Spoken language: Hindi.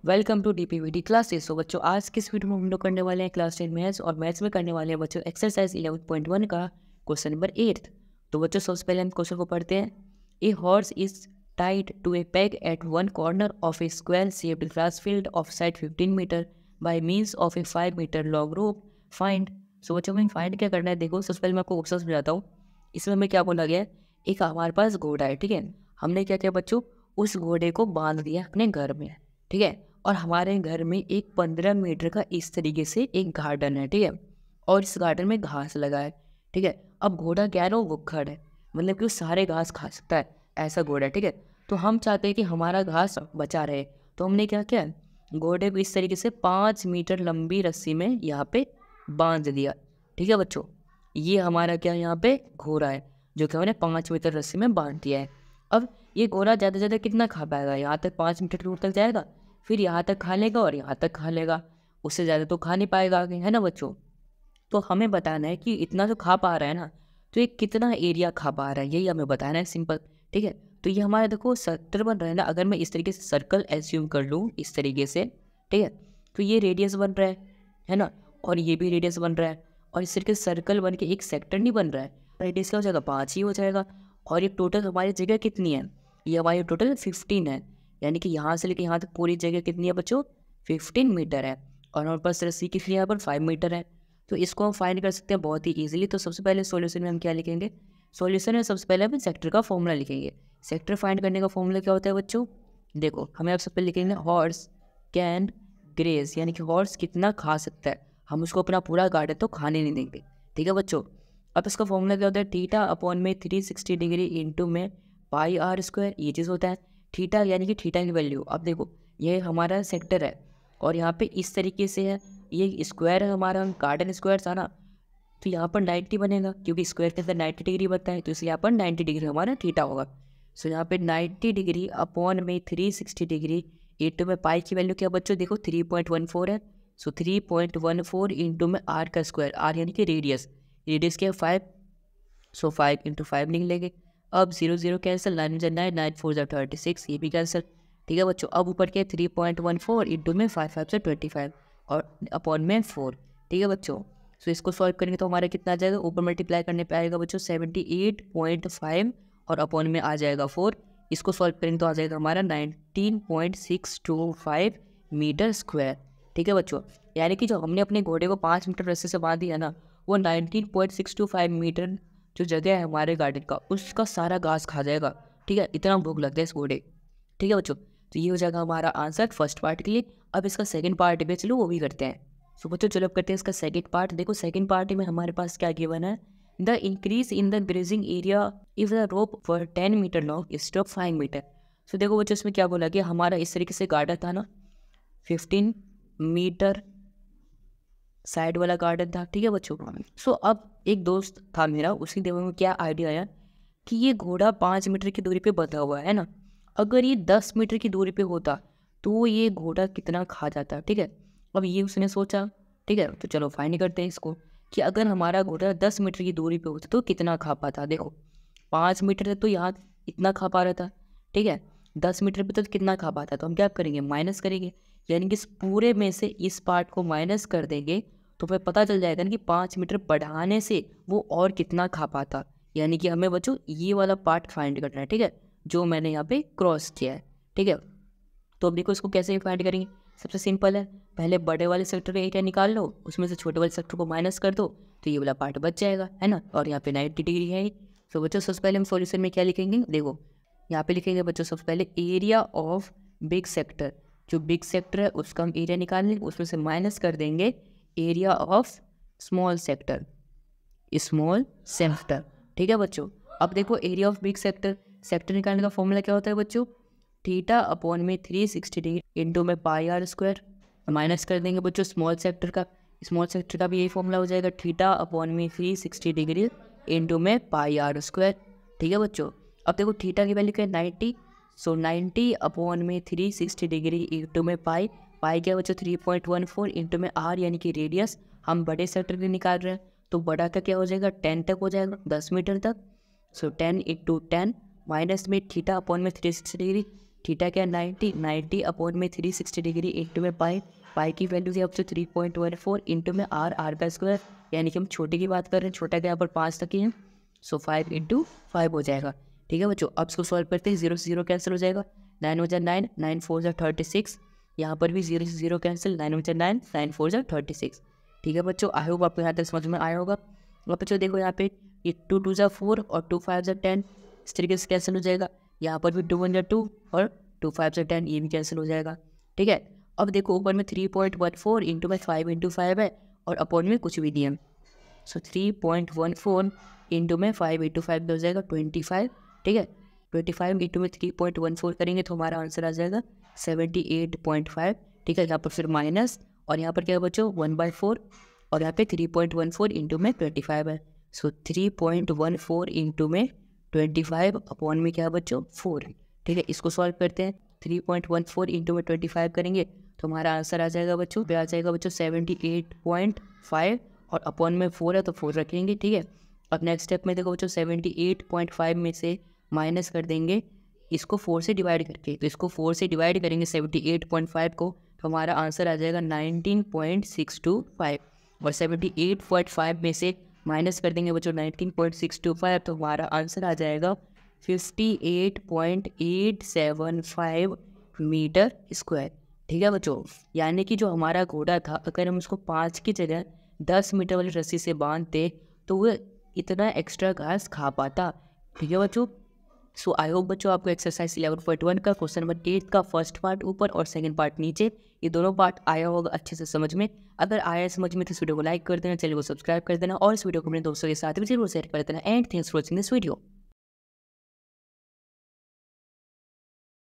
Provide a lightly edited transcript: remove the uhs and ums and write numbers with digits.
Welcome to डीपीवीटी classes. तो बच्चों आज किस वीडियो में हम लोग करने वाले हैं क्लास 10 मैथ्स और मैथ्स में करने वाले हैं बच्चों एक्सरसाइज 11.1 का क्वेश्चन नंबर 8। तो बच्चों सबसे पहले हम क्वेश्चन को पढ़ते हैं। A horse is tied to a peg at one corner of a square shaped grass field of side 15 metre by means of a 5 metre long rope find. So बच्चों हमें फाइंड क्या करना है, देखो सबसे पहले मैं आपको क्वेश्चन समझाता हूँ। इसमें हमें क्या बोला गया है, एक हमारे पास घोड़ा है, ठीक है। हमने क्या किया बच्चों, उस घोड़े को बांध दिया अपने घर में, ठीक है। और हमारे घर में एक 15 मीटर का इस तरीके से एक गार्डन है, ठीक है। और इस गार्डन में घास लगा है, ठीक है। अब घोड़ा क्या है ना, वो भुक्खड़ है, मतलब कि वो सारे घास खा सकता है, ऐसा घोड़ा है, ठीक है। तो हम चाहते हैं कि हमारा घास बचा रहे, तो हमने क्या किया, घोड़े को इस तरीके से 5 मीटर लंबी रस्सी में यहाँ पे बांध दिया, ठीक है बच्चों। ये हमारा क्या यहाँ पे घोड़ा है जो कि हमने 5 मीटर रस्सी में बांध दिया है। अब ये घोड़ा ज़्यादा से ज़्यादा कितना खा पाएगा, यहाँ तक 5 मीटर दूर तक जाएगा, फिर यहाँ तक खा लेगा और यहाँ तक खा लेगा, उससे ज़्यादा तो खा नहीं पाएगा आगे, है ना बच्चों। तो हमें बताना है कि इतना तो खा पा रहा है ना, तो ये कितना एरिया खा पा रहा है, यही हमें बताना है, सिंपल, ठीक है। तो ये हमारा देखो सर्कल बन रहा है ना, अगर मैं इस तरीके से सर्कल एज्यूम कर लूँ इस तरीके से, ठीक है, तो ये रेडियस बन रहा है ना, और ये भी रेडियस बन रहा है, और इस तरीके से सर्कल बन के एक सेक्टर नहीं बन रहा है, रेडियस क्या हो जाएगा, 5 ही हो जाएगा। और ये टोटल हमारी जगह कितनी है, ये हमारी टोटल 15 है, यानी कि यहाँ से लेके यहाँ तक पूरी जगह कितनी है बच्चों, 15 मीटर है। और हमारे पास रस्सी कितनी है यहाँ पर, 5 मीटर है। तो इसको हम फाइंड कर सकते हैं बहुत ही ईजिली। तो सबसे पहले सॉल्यूशन में हम क्या लिखेंगे, सॉल्यूशन में सबसे पहले हम सेक्टर का फॉर्मूला लिखेंगे। सेक्टर फाइंड करने का फॉर्मूला क्या होता है बच्चों, देखो हमें अब सबसे पहले लिखेंगे हॉर्स कैन ग्रेज, यानी कि हॉर्स कितना खा सकता है, हम उसको अपना पूरा गार्डन तो खाने नहीं देंगे, ठीक है बच्चों। अब इसका फॉर्मूला क्या होता है, थीटा अपॉन में 360 डिग्री इंटू में पाई आर स्क्वायर, ये चीज़ होता है। थीटा यानी कि थीटा की वैल्यू, अब देखो ये हमारा सेक्टर है और यहाँ पे इस तरीके से है, ये स्क्वायर है हमारा, गार्डन स्क्वायर था ना, तो यहाँ पर 90 बनेगा क्योंकि स्क्वायर के अंदर 90 डिग्री बनता है, तो इसलिए यहाँ पर 90 डिग्री हमारा थीटा होगा। सो यहाँ पे 90 डिग्री अपॉन में 360 डिग्री इंटू में पाई की वैल्यू क्या बच्चों, देखो 3.14 है। सो 3.14 इंटू में आर का स्क्वायर, आर यानी कि रेडियस, रेडियस क्या है 5, सो 5 इंटू 5 लिख लेंगे। अब 0 0 कैंसिल, 9 9 9 4 36, ये भी कैंसिल, ठीक है बच्चों। अब ऊपर के 3.14 इंटू में 5 5 से 25 और अपॉन में 4, ठीक है बच्चों। सो इसको सॉल्व करेंगे तो हमारा कितना आ जाएगा, ऊपर मल्टीप्लाई करने पे आएगा बच्चों 78.5 और अपॉन में आ जाएगा 4। इसको सॉल्व करेंगे तो आ जाएगा हमारा 19.625 मीटर स्क्वायर, ठीक है बच्चों। यानी कि जो हमने अपने घोड़े को 5 मीटर रस्से से बांध दिया ना, वो 19.625 मीटर जो जगह है हमारे गार्डन का, उसका सारा घास खा जाएगा, ठीक है। इतना भूख लगता है इस घोड़े, ठीक है बच्चों। तो ये हो जाएगा हमारा आंसर फर्स्ट पार्ट के लिए। अब इसका सेकंड पार्ट भी चलो वो भी करते हैं। सो बच्चों चलो अब करते हैं इसका सेकंड पार्ट। देखो सेकंड पार्ट में हमारे पास क्या गिवन है, the increase in the grazing area if the rope for 10 metre long instead of 5 metre. So देखो बच्चों इसमें क्या बोला कि हमारा इस तरीके से गार्डन था ना, 15 मीटर साइड वाला गार्डन था, ठीक है बच्चों। सो अब एक दोस्त था मेरा, उसके दिमाग में क्या आइडिया आया कि ये घोड़ा 5 मीटर की दूरी पे बंधा हुआ है ना, अगर ये 10 मीटर की दूरी पे होता तो ये घोड़ा कितना खा जाता, ठीक है। अब ये उसने सोचा, ठीक है, तो चलो फाइंड करते हैं इसको कि अगर हमारा घोड़ा 10 मीटर की दूरी पे होता तो कितना खा पाता। देखो 5 मीटर तक तो यहाँ इतना खा पा रहा था, ठीक है, 10 मीटर पे तो कितना खा पाता, तो हम क्या करेंगे, माइनस करेंगे, यानी कि इस पूरे में से इस पार्ट को माइनस कर देंगे तो फिर पता चल जाएगा ना कि 5 मीटर बढ़ाने से वो और कितना खा पाता। यानी कि हमें बच्चों ये वाला पार्ट फाइंड करना है, ठीक है, जो मैंने यहाँ पे क्रॉस किया है, ठीक है। तो अब देखो इसको कैसे फाइंड करेंगे, सबसे सिंपल है, पहले बड़े वाले सेक्टर का एरिया निकाल लो, उसमें से छोटे वाले सेक्टर को माइनस कर दो, तो ये वाला पार्ट बच जाएगा, है ना। और यहाँ पे 90 डिग्री है। तो बच्चों सबसे पहले हम सॉल्यूशन में क्या लिखेंगे, देखो यहाँ पे लिखेंगे बच्चों सबसे पहले एरिया ऑफ बिग सेक्टर, जो बिग सेक्टर है उसका हम एरिया निकाल लेंगे, उसमें से माइनस कर देंगे area of small sector, small sector, ठीक है बच्चों। अब देखो area of big sector, sector निकालने का फॉर्मूला क्या होता है बच्चों, थीटा अपॉन में 360 डिग्री इंटू में पाई आर स्क्वायर, माइनस कर देंगे बच्चों स्मॉल सेक्टर का, स्मॉल सेक्टर का भी यही फॉर्मूला हो जाएगा, थीटा अपॉन में 360 डिग्री इंटू में पाई आर स्क्वायर, ठीक है बच्चों। अब देखो थीटा की वैल्यू क्या है 90, सो 90 अपॉन में 360 डिग्री इंटू में पाई, पाई क्या बच्चों 3.14 इंटू में आर यानी कि रेडियस, हम बड़े सेक्टर के निकाल रहे हैं, तो बड़ा का क्या हो जाएगा 10 तक हो जाएगा, 10 मीटर तक। सो 10 इंटू 10 माइनस में थीटा अपॉन में 360 डिग्री, थीटा क्या 90 अपॉन में 360 डिग्री इंटू में पाई की वैल्यू थी अब तो 3.14 इंटू में आर का स्क्वायर, यानी कि हम छोटे की बात कर रहे हैं, छोटा क्या यहाँ पर 5 तक ही है, सो 5 इंटू 5 हो जाएगा। ठीक है बच्चों, अब इसको सॉल्व करते हैं, 0 से 0 कैंसिल हो जाएगा, 9 हो जाए 9, 9 4 जा 36, यहाँ पर भी 0 से 0 कैंसिल, 9 हो जाए 9, 9 4 जा 36। ठीक है बच्चों, आई होप आपको यहाँ तक समझ में आया होगा। अब बच्चों देखो यहाँ पे ये 2 2 जा 4 और 2 5 जा 10, इस तरीके से कैंसिल हो जाएगा, यहाँ पर भी 2 1 जा 2 और 2 5 जा 10, ये भी कैंसिल हो जाएगा। ठीक है, अब देखो ऊपर में 3.14 इंटू में 5 इंटू 5 है और अपॉन में कुछ भी नहीं है, सो 3.14 इंटू में 5 इंटू 5 हो जाएगा 25। ठीक है, 25 इंटू में 3.14 करेंगे तो हमारा आंसर आ जाएगा 78.5। ठीक है, यहाँ पर फिर माइनस और यहाँ पर क्या है बच्चों 1/4 और यहाँ पे 3.14 इंटू में 25 है, सो 3.14 इंटू में 25 अपॉन में क्या है बच्चों 4। ठीक है, इसको सॉल्व करते हैं, 3.14 इंटू में 25 करेंगे तो हमारा आंसर आ जाएगा बच्चों, आ जाएगा बच्चों 78.5 और अपॉन में 4 है तो 4 रखेंगे। ठीक है, अब नेक्स्ट स्टेप में देखो बच्चों 78.5 में से माइनस कर देंगे इसको 4 से डिवाइड करके, तो इसको 4 से डिवाइड करेंगे 78.5 को तो हमारा आंसर आ जाएगा 19.625 और 78.5 में से माइनस कर देंगे बच्चों 19.625 तो हमारा आंसर आ जाएगा 58.875 मीटर स्क्वायर। ठीक है बच्चों, यानी कि जो हमारा घोड़ा था अगर हम उसको 5 की जगह 10 मीटर वाली रस्सी से बांधते तो वो इतना एक्स्ट्रा घास खा पाता। ठीक है बच्चों, सो आई होप बच्चों आपको एक्सरसाइज 11.1 का क्वेश्चन नंबर 8 का फर्स्ट पार्ट ऊपर और सेकंड पार्ट नीचे, ये दोनों पार्ट आया होगा अच्छे से समझ में। अगर आया समझ में तो इस वीडियो को लाइक कर देना, चैनल को सब्सक्राइब कर देना और इस वीडियो को अपने दोस्तों के साथ भी जरूर शेयर कर देना। And thanks for watching this video.